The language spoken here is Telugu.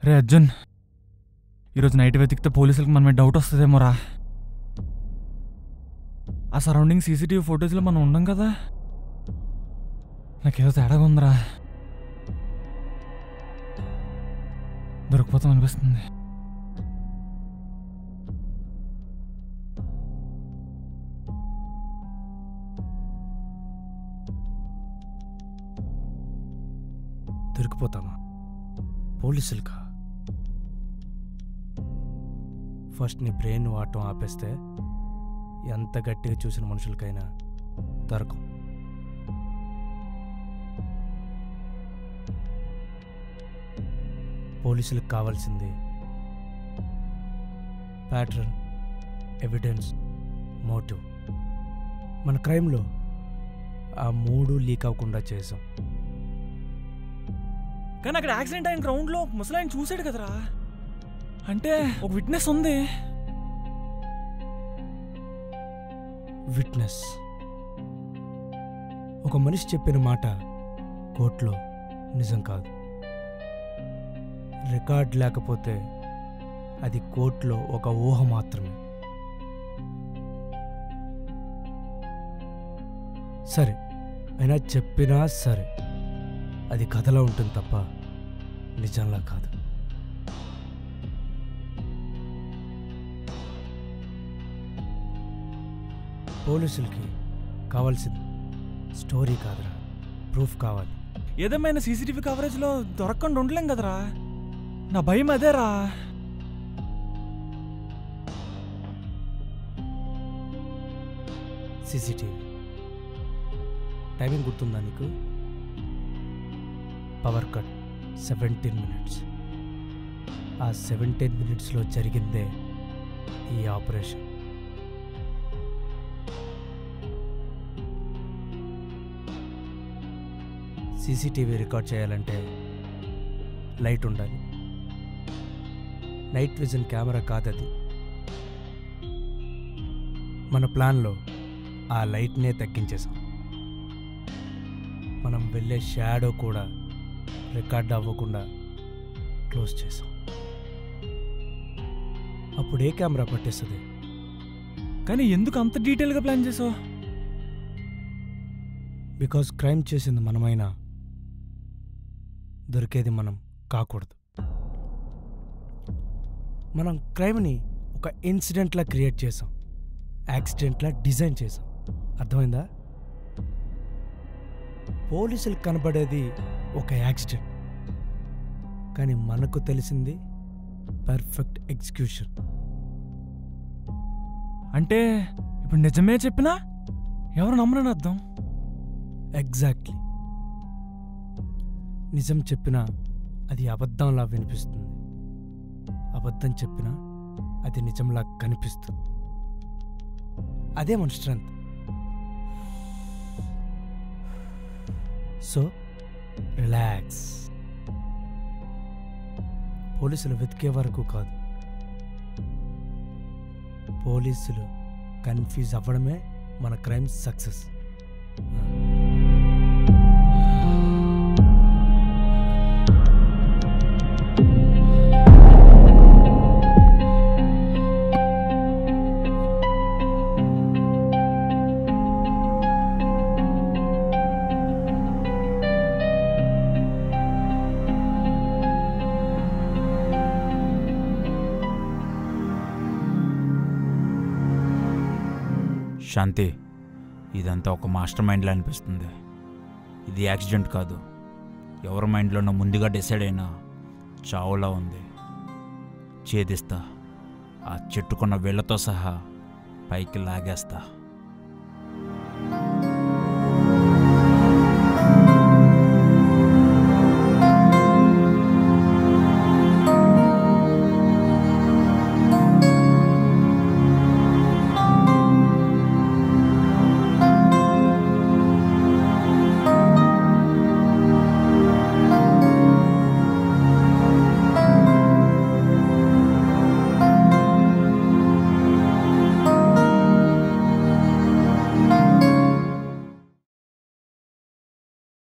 రే అర్జున్, ఈరోజు నైట్ వెతికితే పోలీసులకు మన మీద డౌట్ వస్తుందేమోరా. ఆ సరౌండింగ్ సీసీటీవీ ఫొటోస్లో మనం ఉండం కదా. నాకేదో తేడాగా ఉందిరా. దొరికిపోతాం అనిపిస్తుంది. దొరికిపోతామా? పోలీసులకా? ఫస్ట్ నీ బ్రెయిన్ వాడటం ఆపేస్తే ఎంత గట్టిగా చూసిన మనుషులకైనా దొరకం. పోలీసులకు కావాల్సింది ప్యాటర్న్, ఎవిడెన్స్, మోటివ్. మన క్రైమ్లో ఆ మూడు లీక్ అవ్వకుండా చేసాం. కానీ అక్కడ యాక్సిడెంట్ అయిన గ్రౌండ్లో ముసలాయన చూసాడు కదరా. అంటే ఒక విట్నెస్ ఉంది. విట్నెస్ ఒక మనిషి చెప్పిన మాట కోర్టులో నిజం కాదు. రికార్డ్ లేకపోతే అది కోర్టులో ఒక ఊహ మాత్రమే. సరే, అయినా చెప్పినా సరే అది కథలో ఉంటుంది తప్ప నిజంలా కాదు. పోలీసులకి కావాల్సింది స్టోరీ కాదురా, ప్రూఫ్ కావాలి. ఏదేమైనా సీసీటీవీ కవరేజ్లో దొరకకుండా ఉండలేం కదరా. నా భయం అదేరా. సీసీటీవీ టైమింగ్ గుర్తుందా నీకు? Power cut 17 minutes. ఆ 17 minutesలో జరిగిందే ఈ ఆపరేషన్. సీసీటీవీ రికార్డ్ చేయాలంటే లైట్ ఉండాలి. నైట్ విజన్ కెమెరా కాదది. మన ప్లాన్లో ఆ లైట్నే తగ్గించేసాం. మనం వెళ్ళే షాడో కూడా రికార్డ్ అవ్వకుండా క్లోజ్ చేసాం. అప్పుడు ఏ కెమెరా పట్టేస్తుంది? కానీ ఎందుకు అంత డీటెయిల్గా ప్లాన్ చేసావు? బికాజ్ క్రైమ్ చేసింది మనమైనా దొరికేది మనం కాకూడదు. మనం క్రైమ్ని ఒక ఇన్సిడెంట్లా క్రియేట్ చేసాం, యాక్సిడెంట్లా డిజైన్ చేసాం. అర్థమైందా? పోలీసులకు కనబడేది ఒక యాక్సిడెంట్, కానీ మనకు తెలిసింది పర్ఫెక్ట్ ఎగ్జిక్యూషన్. అంటే ఇప్పుడు నిజమే చెప్పినా ఎవరు నమ్మరని అర్థం. ఎగ్జాక్ట్లీ. నిజం చెప్పినా అది అబద్ధంలా వినిపిస్తుంది, అబద్ధం చెప్పినా అది నిజంలా కనిపిస్తుంది. అదే మన స్ట్రెంత్. So relax. పోలీసులు వెతికే వరకు కాదు, పోలీసులు కన్ఫ్యూజ్ అవ్వడమే మన క్రైమ్ సక్సెస్. శాంతి, ఇదంతా ఒక మాస్టర్ మైండ్లో అనిపిస్తుంది. ఇది యాక్సిడెంట్ కాదు, ఎవరి మైండ్లోనో ముందుగా డిసైడ్ అయినా చావులా ఉంది. ఛేదిస్తా, ఆ చెట్టుకున్న వేళ్లతో సహా పైకి లాగేస్తా.